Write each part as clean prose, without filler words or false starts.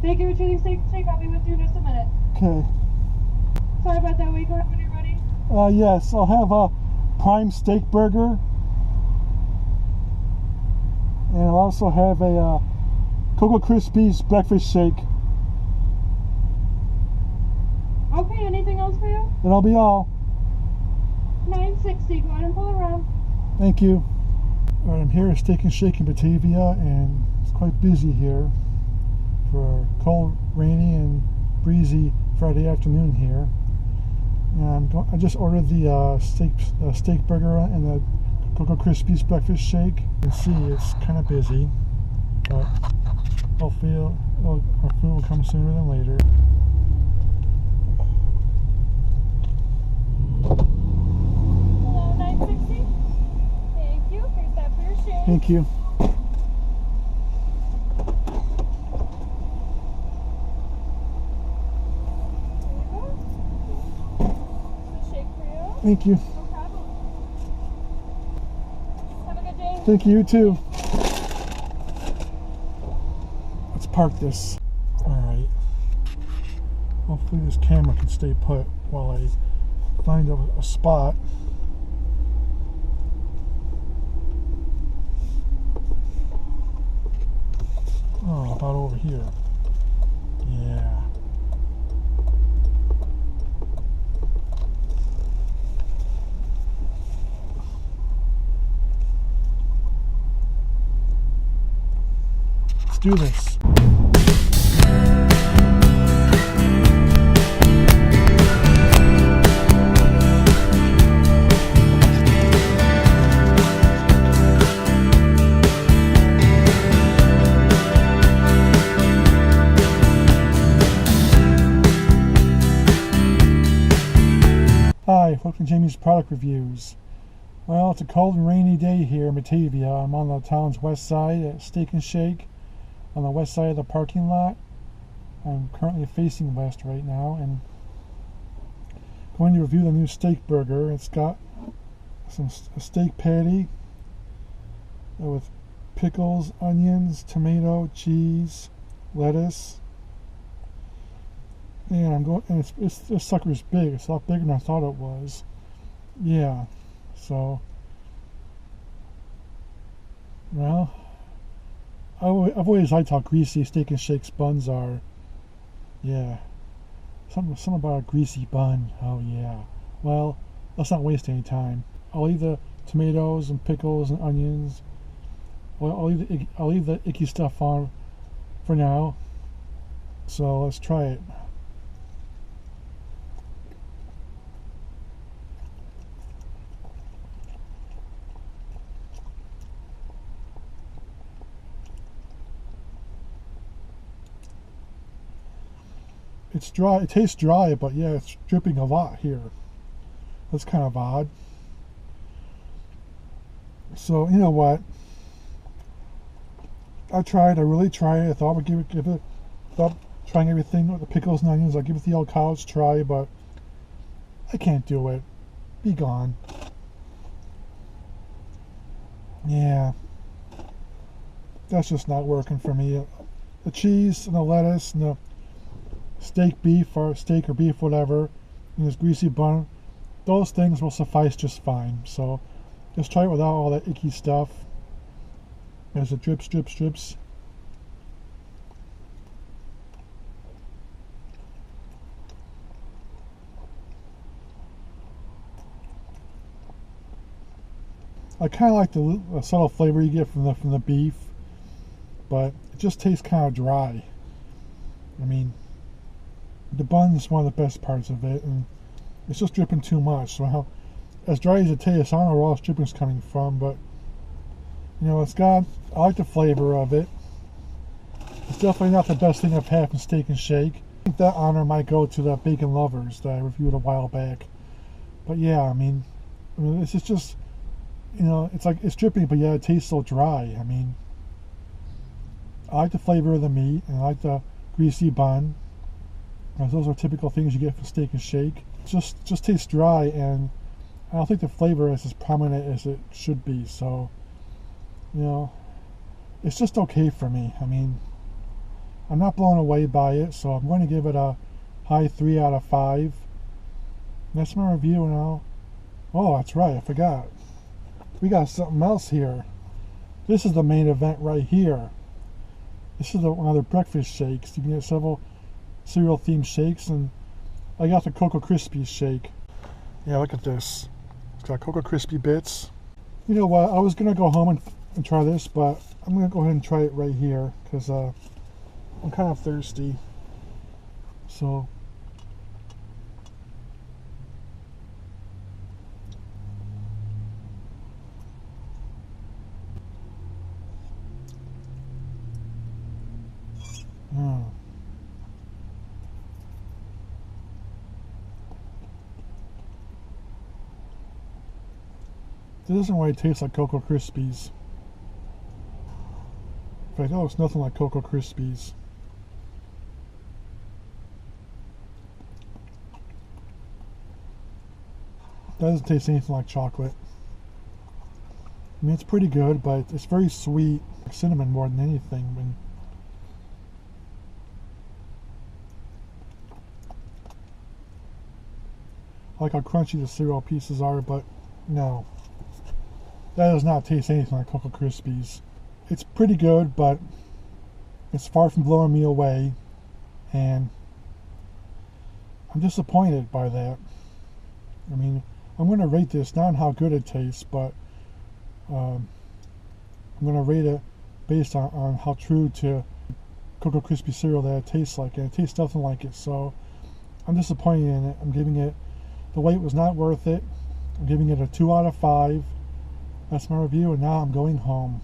Thank you for choosing Steak and Shake. I'll be with you in just a minute. Okay. Sorry about that. Wait, go ahead when you're ready. Yes, I'll have a prime steak burger. And I'll also have a Cocoa Krispies breakfast shake. Okay, anything else for you? That'll be all. $9.60. Go ahead and pull around. Thank you. Alright, I'm here at Steak and Shake in Batavia, and it's quite busy here for a cold, rainy, and breezy Friday afternoon here. And I just ordered the steak burger and the Cocoa Krispies breakfast shake. You can see it's kind of busy, but hopefully our food will come sooner than later. Hello, $9.60. Thank you. Here's that for your shake. Thank you. Thank you. No problem. Have a good day. Thank you, you too. Let's park this. Alright. Hopefully this camera can stay put while I find a spot. Oh, about over here. Yeah. Let's do this. Hi, welcome to Jamie's Product Reviews. Well, it's a cold and rainy day here in Batavia. I'm on the town's west side at Steak and Shake, on the west side of the parking lot. I'm currently facing west right now and going to review the new Steakburger. It's got a steak patty with pickles, onions, tomato, cheese, lettuce. And this sucker's big. It's a lot bigger than I thought it was. Yeah. So, well, I've always liked how greasy Steak and Shake's buns are. Yeah. Something about a greasy bun. Oh yeah. Well, let's not waste any time. I'll leave the tomatoes and pickles and onions. Well, I'll leave the icky stuff on for now. So let's try it. It's dry. It tastes dry, but yeah, it's dripping a lot here. That's kind of odd. So, you know what? I really tried. I thought I would give it, thought trying everything with the pickles and onions. I'll give it the old college try, but I can't do it. Be gone. Yeah. That's just not working for me. The cheese and the lettuce and the steak or beef, whatever, and this greasy bun, those things will suffice just fine. So just try it without all that icky stuff. As it drips. I kind of like the subtle flavor you get from the beef, but it just tastes kind of dry. I mean, the bun is one of the best parts of it, and it's just dripping too much. So as dry as it tastes, I don't know where all this dripping's coming from, but you know, I like the flavor of it. It's definitely not the best thing I've had from Steak and Shake. I think that honor might go to the Bacon Lovers that I reviewed a while back. But yeah, I mean this is just, you know, it's like it's dripping, but yeah, it tastes so dry. I mean, I like the flavor of the meat, and I like the greasy bun. Those are typical things you get from Steak and Shake. It just tastes dry, and I don't think the flavor is as prominent as it should be. So, you know, it's just okay for me. I mean, I'm not blown away by it, so I'm going to give it a high 3 out of 5. That's my review now. Oh, that's right, I forgot. We got something else here. This is the main event right here. This is one of their breakfast shakes. You can get several cereal themed shakes, and I got the Cocoa Krispies shake. Yeah, look at this. It's got Cocoa Krispie bits. You know what? I was gonna go home and try this, but I'm gonna go ahead and try it right here because I'm kind of thirsty. So. It doesn't really taste like Cocoa Krispies. In fact, oh, it's nothing like Cocoa Krispies. It doesn't taste anything like chocolate. I mean, it's pretty good, but it's very sweet. Cinnamon more than anything. I like how crunchy the cereal pieces are, but no. That does not taste anything like Cocoa Krispies. It's pretty good, but it's far from blowing me away, and I'm disappointed by that. I mean, I'm going to rate this not on how good it tastes, but I'm going to rate it based on how true to Cocoa Krispie cereal that it tastes like, and it tastes nothing like it, so I'm disappointed in it. I'm giving it, the wait was not worth it. I'm giving it a 2 out of 5. That's my review, and now I'm going home.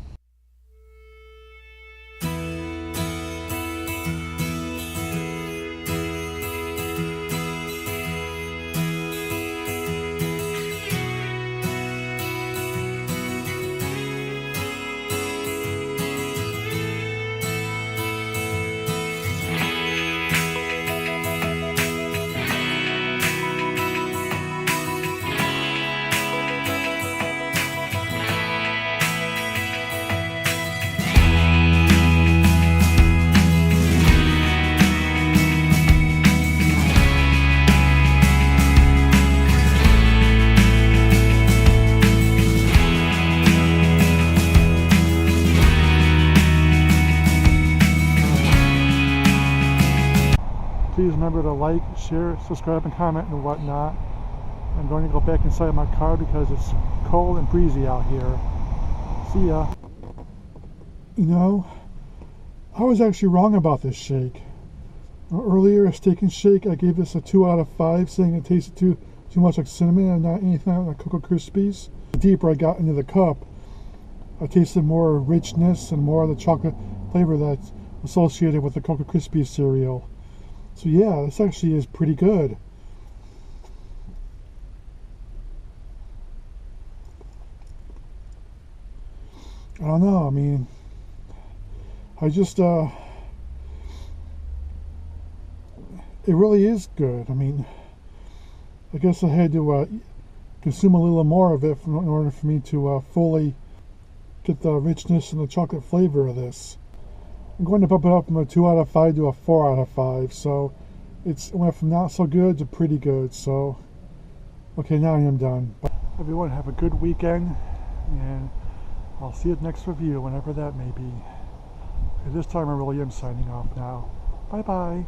Please remember to like, share, subscribe, and comment and whatnot. I'm going to go back inside my car because it's cold and breezy out here. See ya. You know, I was actually wrong about this shake. Earlier, a steak and shake, I gave this a 2 out of 5, saying it tasted too much like cinnamon and not anything like Cocoa Krispies. The deeper I got into the cup, I tasted more richness and more of the chocolate flavor that's associated with the Cocoa Krispies cereal. So yeah, this actually is pretty good. I don't know, I mean, I just, it really is good. I mean, I guess I had to consume a little more of it in order for me to fully get the richness and the chocolate flavor of this. I'm going to bump it up from a 2 out of 5 to a 4 out of 5, so it went from not so good to pretty good. So, okay, now I am done. Everyone have a good weekend, and I'll see you at the next review, whenever that may be. Okay, this time I really am signing off now. Bye-bye.